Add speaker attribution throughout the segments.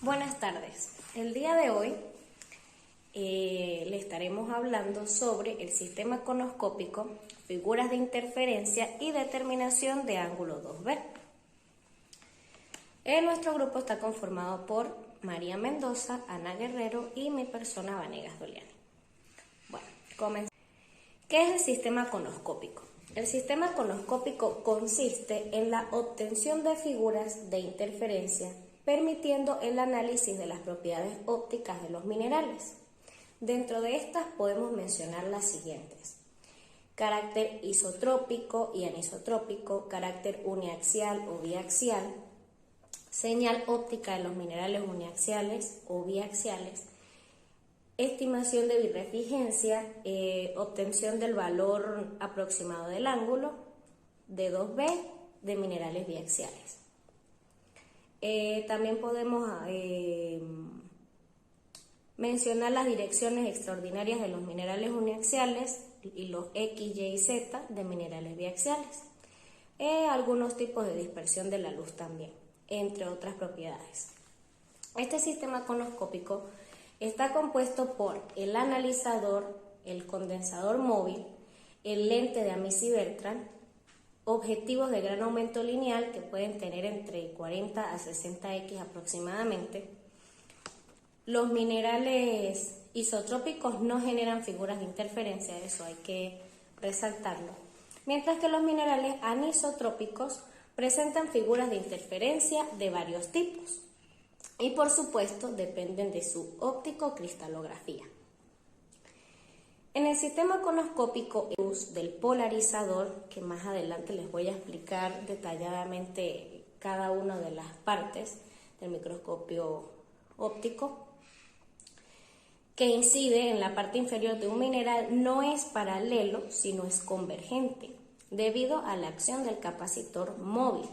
Speaker 1: Buenas tardes. El día de hoy le estaremos hablando sobre el sistema conoscópico, figuras de interferencia y determinación de ángulo 2B. Nuestro grupo está conformado por María Mendoza, Ana Guerrero y mi persona, Vanegas Doliani. Bueno, comencemos. ¿Qué es el sistema conoscópico? El sistema conoscópico consiste en la obtención de figuras de interferencia permitiendo el análisis de las propiedades ópticas de los minerales. Dentro de estas podemos mencionar las siguientes: carácter isotrópico y anisotrópico, carácter uniaxial o biaxial, señal óptica de los minerales uniaxiales o biaxiales, estimación de birrefringencia, obtención del valor aproximado del ángulo de 2B de minerales biaxiales. También podemos mencionar las direcciones extraordinarias de los minerales uniaxiales y los X, Y y Z de minerales biaxiales. Algunos tipos de dispersión de la luz también, entre otras propiedades. Este sistema conoscópico está compuesto por el analizador, el condensador móvil, el lente de Amici-Bertrand, objetivos de gran aumento lineal que pueden tener entre 40 a 60x aproximadamente. Los minerales isotrópicos no generan figuras de interferencia, eso hay que resaltarlo, mientras que los minerales anisotrópicos presentan figuras de interferencia de varios tipos y por supuesto dependen de su óptico-cristalografía. En el sistema conoscópico, el uso del polarizador, que más adelante les voy a explicar detalladamente cada una de las partes del microscopio óptico, que incide en la parte inferior de un mineral, no es paralelo, sino es convergente, debido a la acción del capacitor móvil,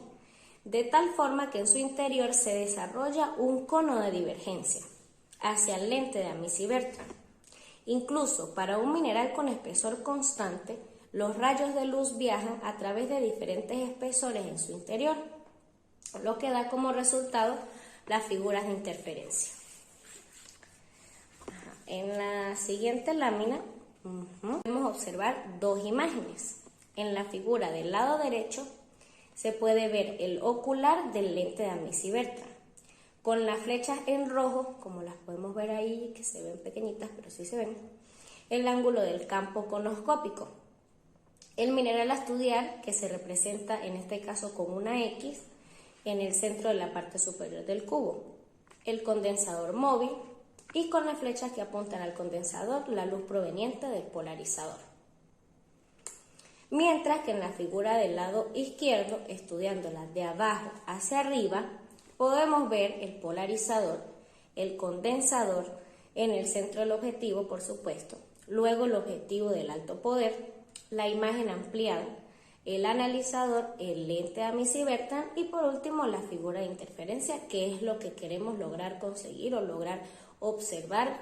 Speaker 1: de tal forma que en su interior se desarrolla un cono de divergencia hacia el lente de Amici-Bertrand. Incluso para un mineral con espesor constante, los rayos de luz viajan a través de diferentes espesores en su interior, lo que da como resultado las figuras de interferencia. En la siguiente lámina podemos observar dos imágenes. En la figura del lado derecho se puede ver el ocular del lente de Amici-Bertrand, con las flechas en rojo, como las podemos ver ahí, que se ven pequeñitas, pero sí se ven, el ángulo del campo conoscópico. El mineral a estudiar, que se representa en este caso con una X, en el centro de la parte superior del cubo. El condensador móvil, y con las flechas que apuntan al condensador, la luz proveniente del polarizador. Mientras que en la figura del lado izquierdo, estudiándola de abajo hacia arriba, podemos ver el polarizador, el condensador, en el centro del objetivo, por supuesto, luego el objetivo del alto poder, la imagen ampliada, el analizador, el lente de Amici-Bertrand y por último la figura de interferencia, que es lo que queremos lograr conseguir o lograr observar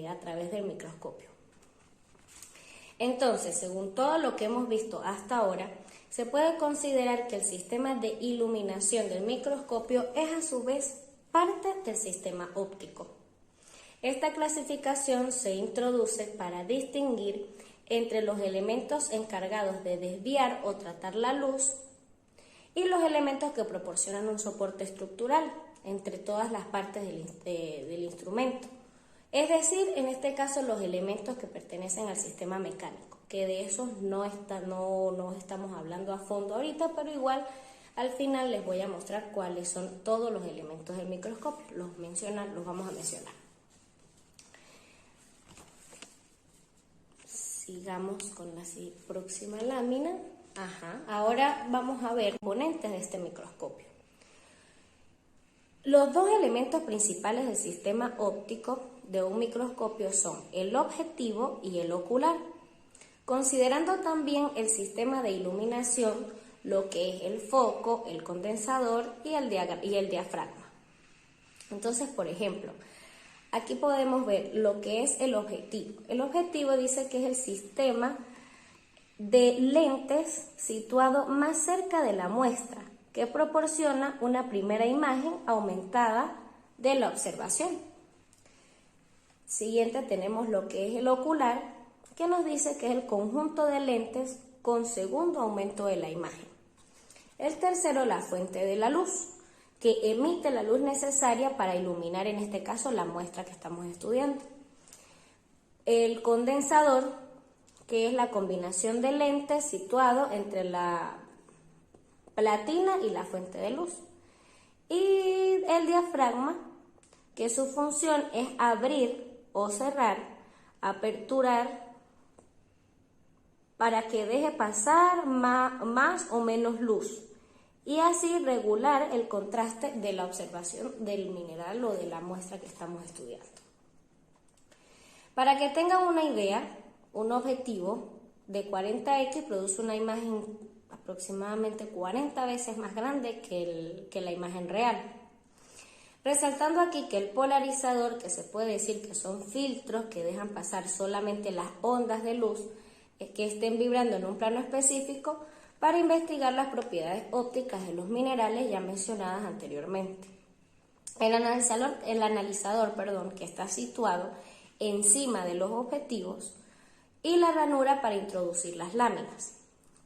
Speaker 1: a través del microscopio. Entonces, según todo lo que hemos visto hasta ahora, se puede considerar que el sistema de iluminación del microscopio es a su vez parte del sistema óptico. Esta clasificación se introduce para distinguir entre los elementos encargados de desviar o tratar la luz y los elementos que proporcionan un soporte estructural entre todas las partes del instrumento. Es decir, en este caso los elementos que pertenecen al sistema mecánico, que de esos no estamos hablando a fondo ahorita, pero igual al final les voy a mostrar cuáles son todos los elementos del microscopio, los vamos a mencionar. Sigamos con la próxima lámina. Ahora vamos a ver componentes de este microscopio. Los dos elementos principales del sistema óptico de un microscopio son el objetivo y el ocular, considerando también el sistema de iluminación, lo que es el foco, el condensador y el diafragma. Entonces, por ejemplo, aquí podemos ver lo que es el objetivo. El objetivo dice que es el sistema de lentes situado más cerca de la muestra, que proporciona una primera imagen aumentada de la observación. Siguiente tenemos lo que es el ocular, que nos dice que es el conjunto de lentes con segundo aumento de la imagen. El tercero, la fuente de la luz, que emite la luz necesaria para iluminar, en este caso, la muestra que estamos estudiando. El condensador, que es la combinación de lentes situado entre la platina y la fuente de luz. Y el diafragma, que su función es abrir o cerrar, aperturar, para que deje pasar más o menos luz y así regular el contraste de la observación del mineral o de la muestra que estamos estudiando. Para que tengan una idea, un objetivo de 40x produce una imagen aproximadamente 40 veces más grande que la imagen real. Resaltando aquí que el polarizador, que se puede decir que son filtros que dejan pasar solamente las ondas de luz que estén vibrando en un plano específico para investigar las propiedades ópticas de los minerales ya mencionadas anteriormente. El analizador, que está situado encima de los objetivos y la ranura para introducir las láminas.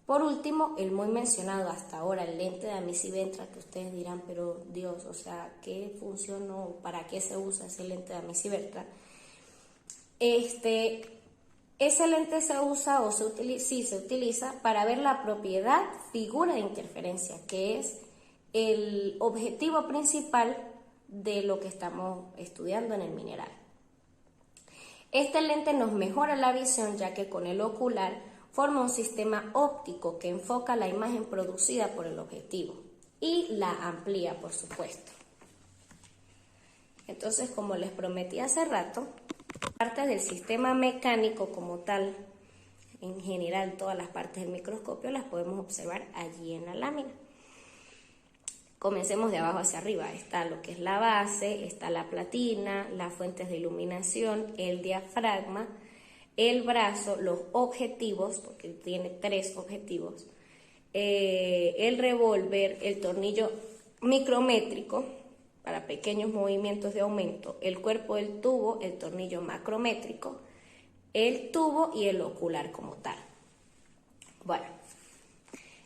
Speaker 1: Por último, el muy mencionado hasta ahora, el lente de Amici-Vectra, que ustedes dirán, pero Dios, o sea, ¿qué función o para qué se usa ese lente de Amici-Vectra? Ese lente se usa se utiliza para ver la propiedad figura de interferencia, que es el objetivo principal de lo que estamos estudiando en el mineral. Este lente nos mejora la visión, ya que con el ocular forma un sistema óptico que enfoca la imagen producida por el objetivo y la amplía, por supuesto. Entonces, como les prometí hace rato, partes del sistema mecánico como tal, en general todas las partes del microscopio las podemos observar allí en la lámina. Comencemos de abajo hacia arriba. Está lo que es la base, está la platina, las fuentes de iluminación, el diafragma, el brazo, los objetivos, porque tiene 3 objetivos, el revólver, el tornillo micrométrico para pequeños movimientos de aumento, el cuerpo del tubo, el tornillo macrométrico, el tubo y el ocular como tal. Bueno,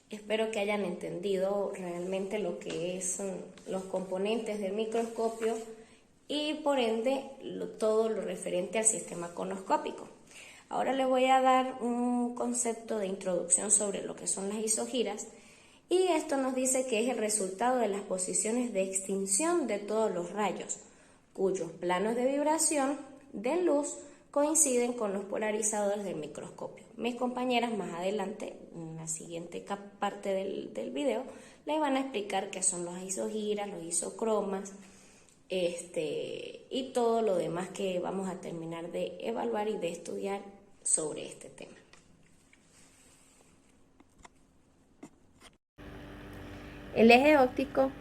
Speaker 1: espero que hayan entendido realmente lo que son los componentes del microscopio y por ende todo lo referente al sistema conoscópico. Ahora les voy a dar un concepto de introducción sobre lo que son las isogiras. Y esto nos dice que es el resultado de las posiciones de extinción de todos los rayos, cuyos planos de vibración de luz coinciden con los polarizadores del microscopio. Mis compañeras más adelante, en la siguiente parte del video, les van a explicar qué son las isogiras, los isocromas, y todo lo demás que vamos a terminar de evaluar y de estudiar sobre este tema.
Speaker 2: El eje óptico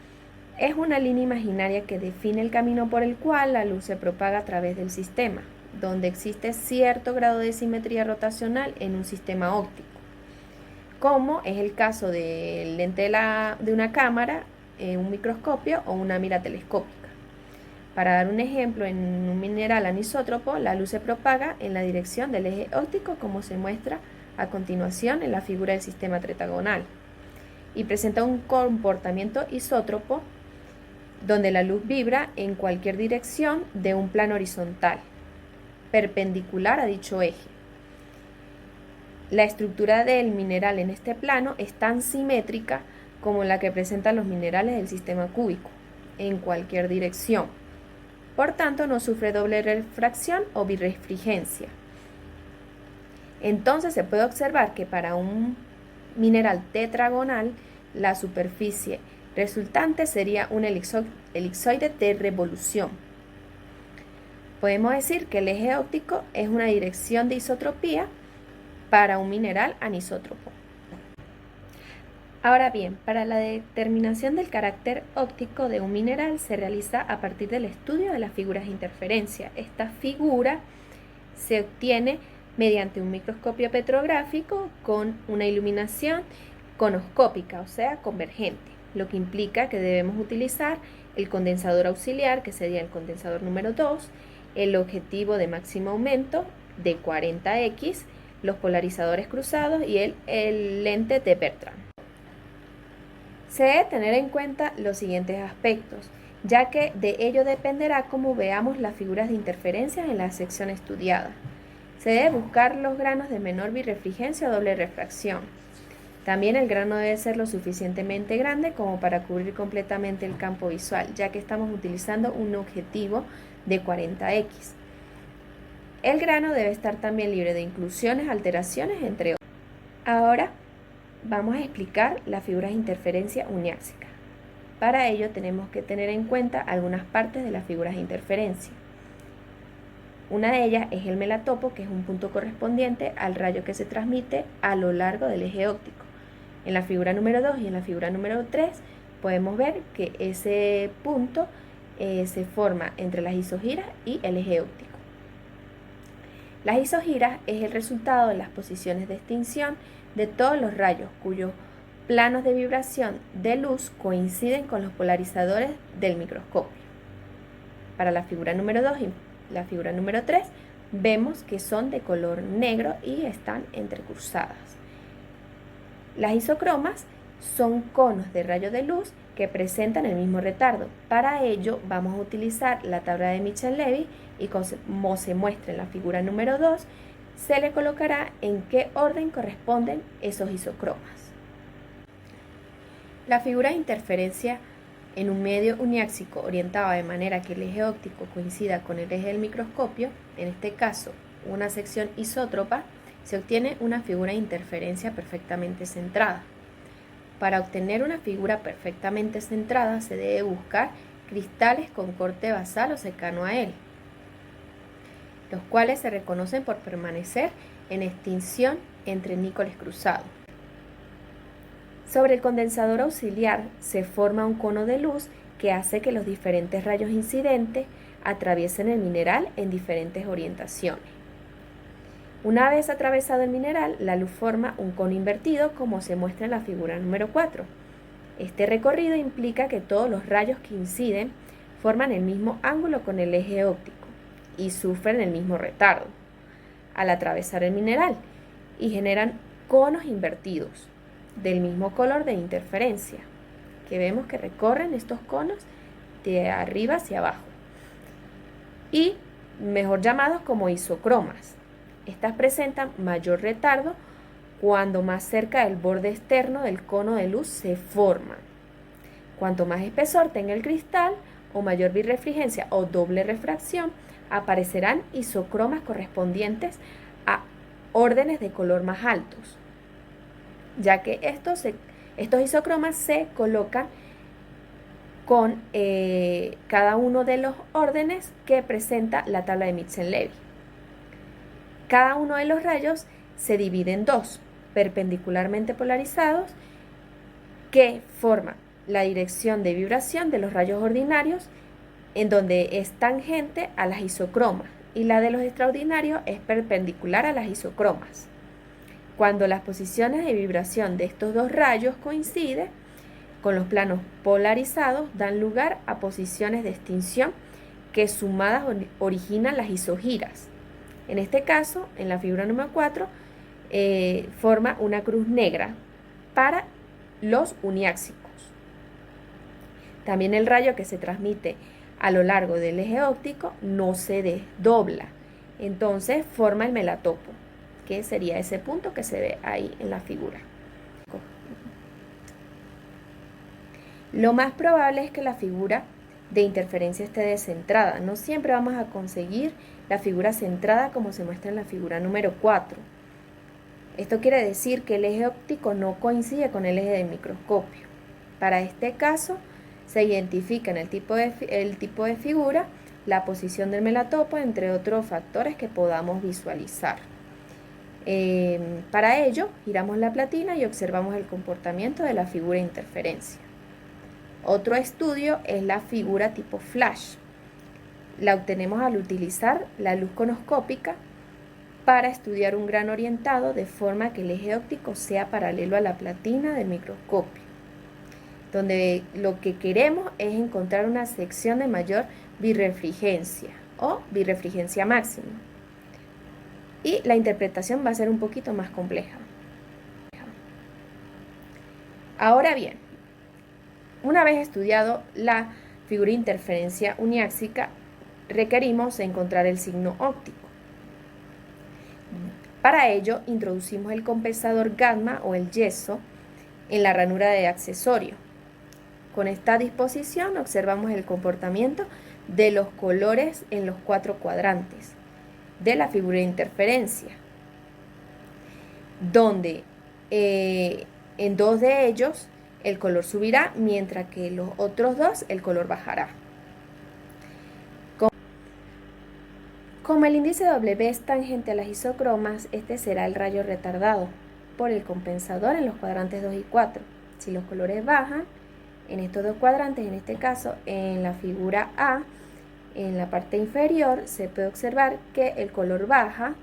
Speaker 2: es una línea imaginaria que define el camino por el cual la luz se propaga a través del sistema, donde existe cierto grado de simetría rotacional en un sistema óptico, como es el caso del lente de una cámara, un microscopio o una mira telescópica. Para dar un ejemplo, en un mineral anisótropo, la luz se propaga en la dirección del eje óptico, como se muestra a continuación en la figura del sistema tetragonal, y presenta un comportamiento isótropo donde la luz vibra en cualquier dirección de un plano horizontal, perpendicular a dicho eje. La estructura del mineral en este plano es tan simétrica como la que presentan los minerales del sistema cúbico, en cualquier dirección. Por tanto, no sufre doble refracción o birrefringencia. Entonces se puede observar que para un mineral tetragonal, la superficie resultante sería un elipsoide de revolución. Podemos decir que el eje óptico es una dirección de isotropía para un mineral anisótropo. Ahora bien, para la determinación del carácter óptico de un mineral se realiza a partir del estudio de las figuras de interferencia. Esta figura se obtiene mediante un microscopio petrográfico con una iluminación conoscópica, o sea, convergente. lo que implica que debemos utilizar el condensador auxiliar, que sería el condensador número 2, el objetivo de máximo aumento de 40x, los polarizadores cruzados y el lente de Bertrand. Se debe tener en cuenta los siguientes aspectos, ya que de ello dependerá cómo veamos las figuras de interferencia en la sección estudiada. Se debe buscar los granos de menor birrefringencia o doble refracción. También el grano debe ser lo suficientemente grande como para cubrir completamente el campo visual, ya que estamos utilizando un objetivo de 40x. El grano debe estar también libre de inclusiones, alteraciones, entre otros. Ahora vamos a explicar las figuras de interferencia uniáxica. Para ello tenemos que tener en cuenta algunas partes de las figuras de interferencia. Una de ellas es el melatopo, que es un punto correspondiente al rayo que se transmite a lo largo del eje óptico. En la figura número 2 y en la figura número 3 podemos ver que ese punto se forma entre las isogiras y el eje óptico. Las isogiras es el resultado de las posiciones de extinción de todos los rayos cuyos planos de vibración de luz coinciden con los polarizadores del microscopio. Para la figura número 2 y la figura número 3 vemos que son de color negro y están entrecruzadas. Las isocromas son conos de rayo de luz que presentan el mismo retardo. Para ello vamos a utilizar la tabla de Michel-Levy y como se muestra en la figura número 2, se le colocará en qué orden corresponden esos isocromas. La figura de interferencia en un medio uniáxico orientado de manera que el eje óptico coincida con el eje del microscopio, en este caso una sección isótropa, se obtiene una figura de interferencia perfectamente centrada. Para obtener una figura perfectamente centrada se debe buscar cristales con corte basal o cercano a él, los cuales se reconocen por permanecer en extinción entre níqueles cruzados. Sobre el condensador auxiliar se forma un cono de luz que hace que los diferentes rayos incidentes atraviesen el mineral en diferentes orientaciones. Una vez atravesado el mineral, la luz forma un cono invertido como se muestra en la figura número 4. Este recorrido implica que todos los rayos que inciden forman el mismo ángulo con el eje óptico y sufren el mismo retardo al atravesar el mineral y generan conos invertidos del mismo color de interferencia, que vemos que recorren estos conos de arriba hacia abajo y mejor llamados como isocromas. Estas presentan mayor retardo cuando más cerca del borde externo del cono de luz se forman. Cuanto más espesor tenga el cristal o mayor birrefringencia o doble refracción, aparecerán isocromas correspondientes a órdenes de color más altos, ya que estos isocromas se colocan con cada uno de los órdenes que presenta la tabla de Michel-Levy. Cada uno de los rayos se divide en dos, perpendicularmente polarizados, que forman la dirección de vibración de los rayos ordinarios, en donde es tangente a las isocromas, y la de los extraordinarios es perpendicular a las isocromas. Cuando las posiciones de vibración de estos dos rayos coinciden con los planos polarizados, dan lugar a posiciones de extinción que sumadas originan las isogiras. En este caso, en la figura número 4, forma una cruz negra para los uniáxicos. También el rayo que se transmite a lo largo del eje óptico no se desdobla, entonces forma el melatopo, que sería ese punto que se ve ahí en la figura. Lo más probable es que la figura de interferencia esté descentrada. No siempre vamos a conseguir la figura centrada como se muestra en la figura número 4. Esto quiere decir que el eje óptico no coincide con el eje del microscopio. Para este caso se identifica en el tipo de figura la posición del melatopo, entre otros factores que podamos visualizar. Para ello giramos la platina y observamos el comportamiento de la figura de interferencia. Otro estudio es la figura tipo flash. La obtenemos al utilizar la luz conoscópica para estudiar un grano orientado de forma que el eje óptico sea paralelo a la platina del microscopio. donde lo que queremos es encontrar una sección de mayor birrefringencia o birrefringencia máxima. Y la interpretación va a ser un poquito más compleja. Ahora bien, una vez estudiado la figura de interferencia uniáxica, requerimos encontrar el signo óptico. Para ello, introducimos el compensador gamma o el yeso en la ranura de accesorio. Con esta disposición observamos el comportamiento de los colores en los 4 cuadrantes de la figura de interferencia, donde en 2 de ellos el color subirá, mientras que en los otros 2 el color bajará. Como el índice W es tangente a las isocromas, este será el rayo retardado por el compensador en los cuadrantes 2 y 4. Si los colores bajan en estos 2 cuadrantes, en este caso en la figura A, en la parte inferior se puede observar que el color baja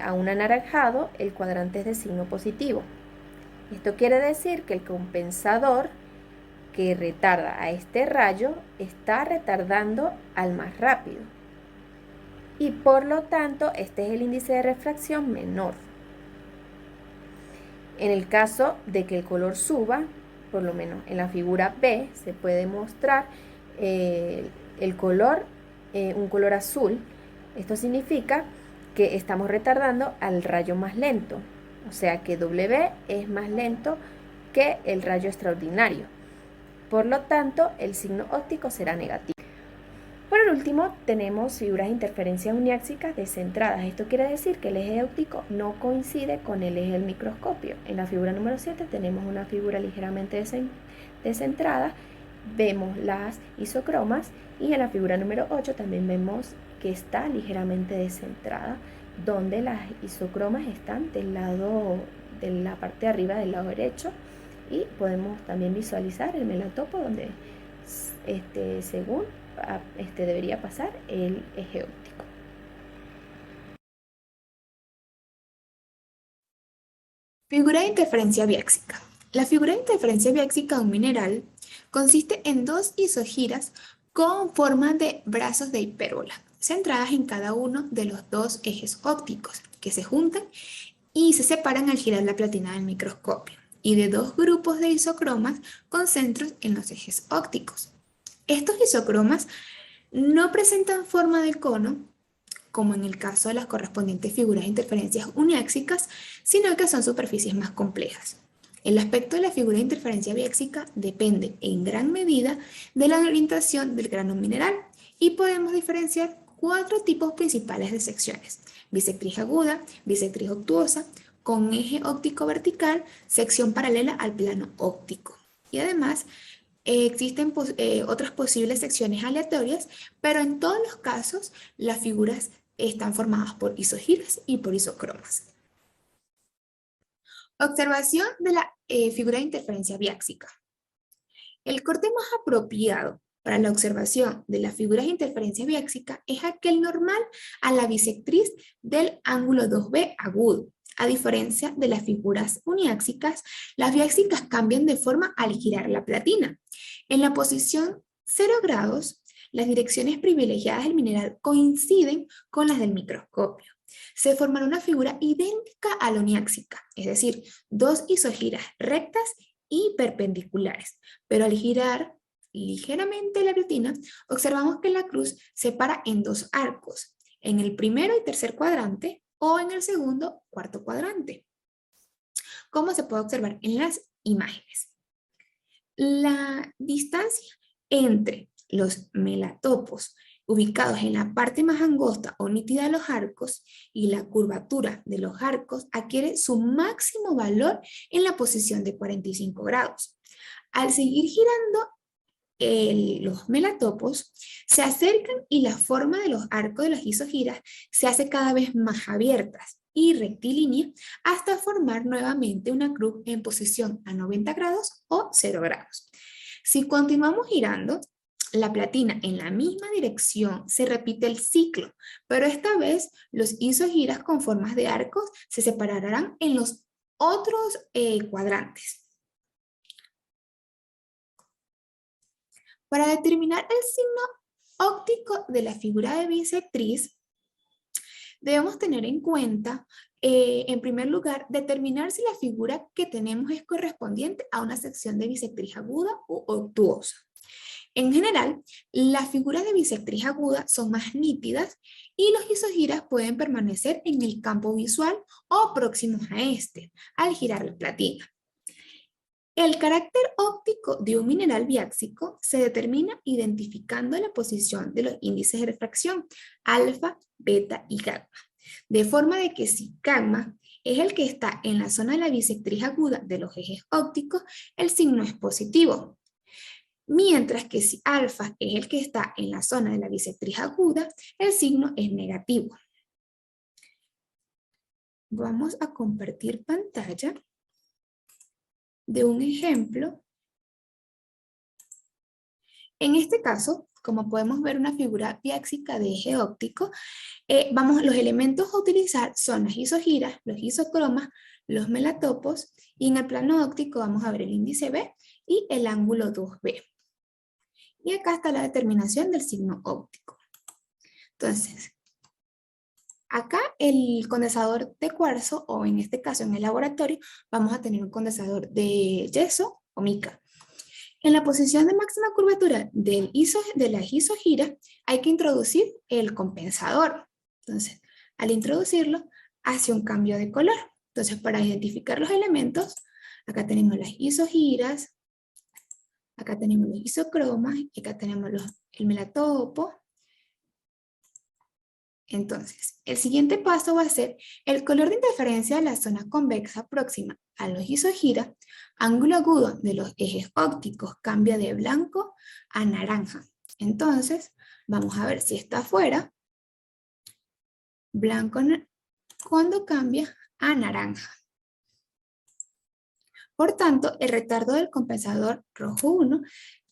Speaker 2: a un anaranjado, el cuadrante es de signo positivo. Esto quiere decir que el compensador que retarda a este rayo está retardando al más rápido. Y por lo tanto, este es el índice de refracción menor. En el caso de que el color suba, por lo menos en la figura B, se puede mostrar el color, un color azul. Esto significa que estamos retardando al rayo más lento, o sea que W es más lento que el rayo extraordinario. Por lo tanto, el signo óptico será negativo. Por último, tenemos figuras de interferencia uniáxicas descentradas. Esto quiere decir que el eje óptico no coincide con el eje del microscopio. En la figura número 7 tenemos una figura ligeramente descentrada, vemos las isocromas, y en la figura número 8 también vemos que está ligeramente descentrada, donde las isocromas están del lado de la parte de arriba del lado derecho, y podemos también visualizar el melatopo donde según debería pasar el eje óptico.
Speaker 3: Figura de interferencia biáxica. La figura de interferencia biáxica de un mineral consiste en 2 isogiras con forma de brazos de hipérbola, centradas en cada uno de los 2 ejes ópticos, que se juntan y se separan al girar la platina del microscopio, y de 2 grupos de isocromas con centros en los ejes ópticos. Estos isocromas no presentan forma de cono, como en el caso de las correspondientes figuras de interferencias uniáxicas, sino que son superficies más complejas. El aspecto de la figura de interferencia biáxica depende en gran medida de la orientación del grano mineral, y podemos diferenciar 4 tipos principales de secciones: bisectriz aguda, bisectriz obtuosa, con eje óptico vertical, sección paralela al plano óptico. Y además, existen otras posibles secciones aleatorias, pero en todos los casos las figuras están formadas por isogiras y por isocromas. Observación de la figura de interferencia biáxica. El corte más apropiado para la observación de las figuras de interferencia biáxica es aquel normal a la bisectriz del ángulo 2B agudo. A diferencia de las figuras uniáxicas, las biáxicas cambian de forma al girar la platina. En la posición 0 grados, las direcciones privilegiadas del mineral coinciden con las del microscopio. Se formará una figura idéntica a la uniáxica, es decir, 2 isogiras rectas y perpendiculares, pero al girar ligeramente la platina, observamos que la cruz se para en 2 arcos, en el primero y tercer cuadrante o en el segundo cuarto cuadrante, como se puede observar en las imágenes. La distancia entre los melatopos ubicados en la parte más angosta o nítida de los arcos y la curvatura de los arcos adquiere su máximo valor en la posición de 45 grados. Al seguir girando los melatopos, se acercan y la forma de los arcos de las isogiras se hace cada vez más abiertas y rectilínea hasta formar nuevamente una cruz en posición a 90 grados o 0 grados. Si continuamos girando la platina en la misma dirección, se repite el ciclo, pero esta vez los isogiras con formas de arcos se separarán en los otros cuadrantes. Para determinar el signo óptico de la figura de bisectriz, debemos tener en cuenta, en primer lugar, determinar si la figura que tenemos es correspondiente a una sección de bisectriz aguda u obtuosa. En general, las figuras de bisectriz aguda son más nítidas y los isogiras pueden permanecer en el campo visual o próximos a este, al girar la platina. El carácter óptico de un mineral biáxico se determina identificando la posición de los índices de refracción, alfa, beta y gamma. De forma de que si gamma es el que está en la zona de la bisectriz aguda de los ejes ópticos, el signo es positivo. Mientras que si alfa es el que está en la zona de la bisectriz aguda, el signo es negativo. Vamos a compartir pantalla de un ejemplo. En este caso, como podemos ver una figura biáxica de eje óptico, los elementos a utilizar son las isogiras, los isocromas, los melatopos, y en el plano óptico vamos a ver el índice B y el ángulo 2B. Y acá está la determinación del signo óptico. Entonces, acá el condensador de cuarzo, o en este caso en el laboratorio, vamos a tener un condensador de yeso o mica. En la posición de máxima curvatura de las isogiras hay que introducir el compensador. Entonces, al introducirlo, hace un cambio de color. Entonces, para identificar los elementos, acá tenemos las isogiras, acá tenemos los isocromas, y acá tenemos el melatopo. Entonces, el siguiente paso va a ser el color de interferencia de la zona convexa próxima a los isogiras. Ángulo agudo de los ejes ópticos cambia de blanco a naranja. Entonces, vamos a ver si está afuera, blanco cuando cambia a naranja. Por tanto, el retardo del compensador rojo 1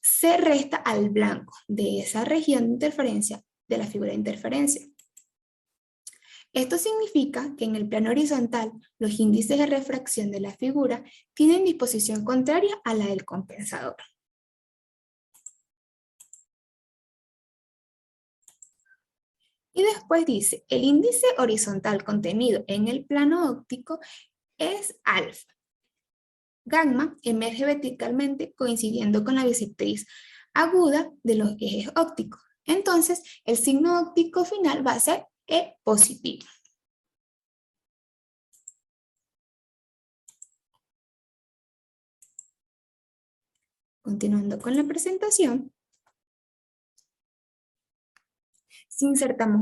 Speaker 3: se resta al blanco de esa región de interferencia de la figura de interferencia. Esto significa que en el plano horizontal los índices de refracción de la figura tienen disposición contraria a la del compensador. Y después dice, el índice horizontal contenido en el plano óptico es alfa. Gamma emerge verticalmente coincidiendo con la bisectriz aguda de los ejes ópticos. Entonces, el signo óptico final va a ser E positivo. Continuando con la presentación, si insertamos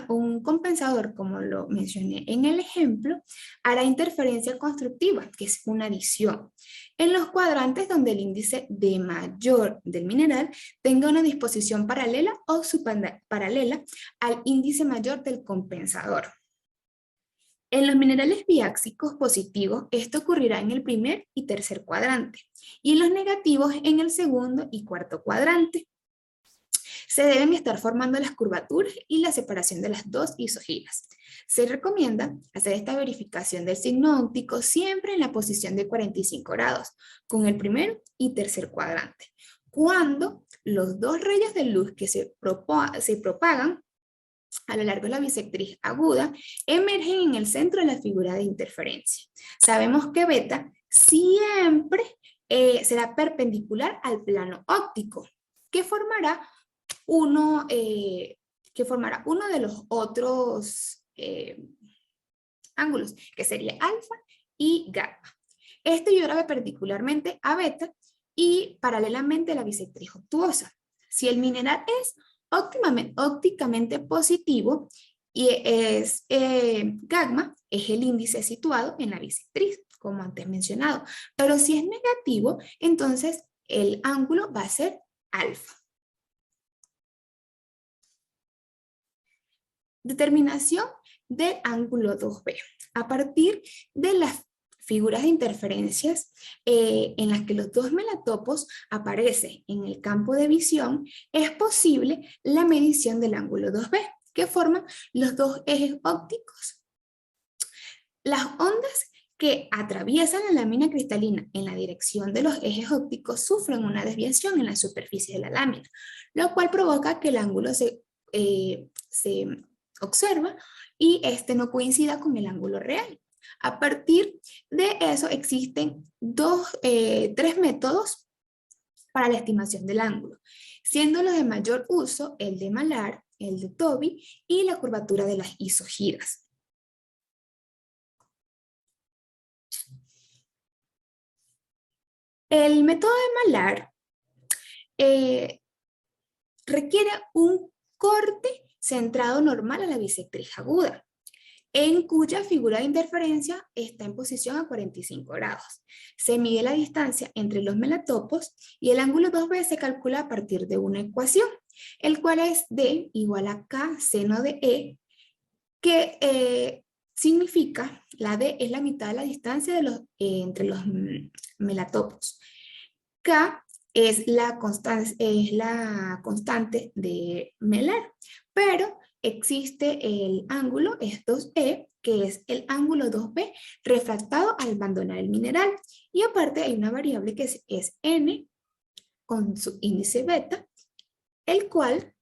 Speaker 3: un compensador, como lo mencioné en el ejemplo, hará interferencia constructiva, que es una adición, en los cuadrantes donde el índice de mayor del mineral tenga una disposición paralela o subparalela al índice mayor del compensador. En los minerales biáxicos positivos, esto ocurrirá en el primer y tercer cuadrante, y en los negativos en el segundo y cuarto cuadrante. Se deben estar formando las curvaturas y la separación de las dos isogiras. Se recomienda hacer esta verificación del signo óptico siempre en la posición de 45 grados, con el primer y tercer cuadrante, cuando los dos rayos de luz que se propagan a lo largo de la bisectriz aguda emergen en el centro de la figura de interferencia. Sabemos que beta siempre será perpendicular al plano óptico, que formará uno de los otros ángulos, que sería alfa y gamma. Este llora perpendicularmente a beta y paralelamente a la bisectriz obtuosa. Si el mineral es ópticamente positivo y es gamma, es el índice situado en la bisectriz, como antes mencionado. Pero si es negativo, entonces el ángulo va a ser alfa. Determinación del ángulo 2B. A partir de las figuras de interferencias en las que los dos melatopos aparecen en el campo de visión, es posible la medición del ángulo 2B, que forman los dos ejes ópticos. Las ondas que atraviesan la lámina cristalina en la dirección de los ejes ópticos sufren una desviación en la superficie de la lámina, lo cual provoca que el ángulo se observa y este no coincida con el ángulo real. A partir de eso existen tres métodos para la estimación del ángulo, siendo los de mayor uso el de Malar, el de Tobit y la curvatura de las isogiras. El método de Malar requiere un corte centrado normal a la bisectriz aguda, en cuya figura de interferencia está en posición a 45 grados. Se mide la distancia entre los melatopos y el ángulo 2B se calcula a partir de una ecuación, el cual es D igual a K seno de E, que significa, la D es la mitad de la distancia entre los melatopos. K es la constante de Meller, pero existe el ángulo, es 2E, que es el ángulo 2B refractado al abandonar el mineral. Y aparte hay una variable que es N con su índice beta, el cual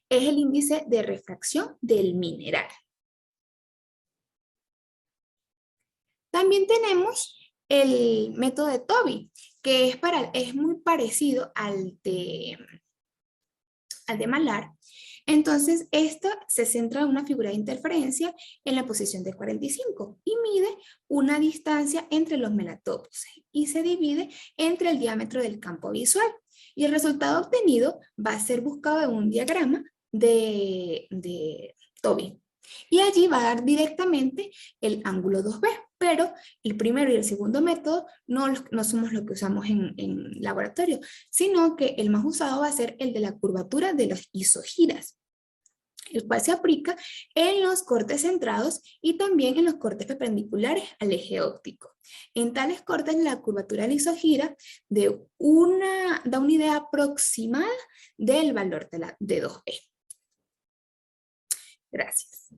Speaker 3: es el índice de refracción del mineral. También tenemos el método de Tobit, que es muy parecido al de Malar. Entonces, esto se centra en una figura de interferencia en la posición de 45 y mide una distancia entre los melatopos y se divide entre el diámetro del campo visual. Y el resultado obtenido va a ser buscado en un diagrama de Tobit. Y allí va a dar directamente el ángulo 2B, pero el primero y el segundo método no somos lo que usamos en laboratorio, sino que el más usado va a ser el de la curvatura de las isogiras, el cual se aplica en los cortes centrados y también en los cortes perpendiculares al eje óptico. En tales cortes, la curvatura de la isogira da una idea aproximada del valor de 2B. Gracias.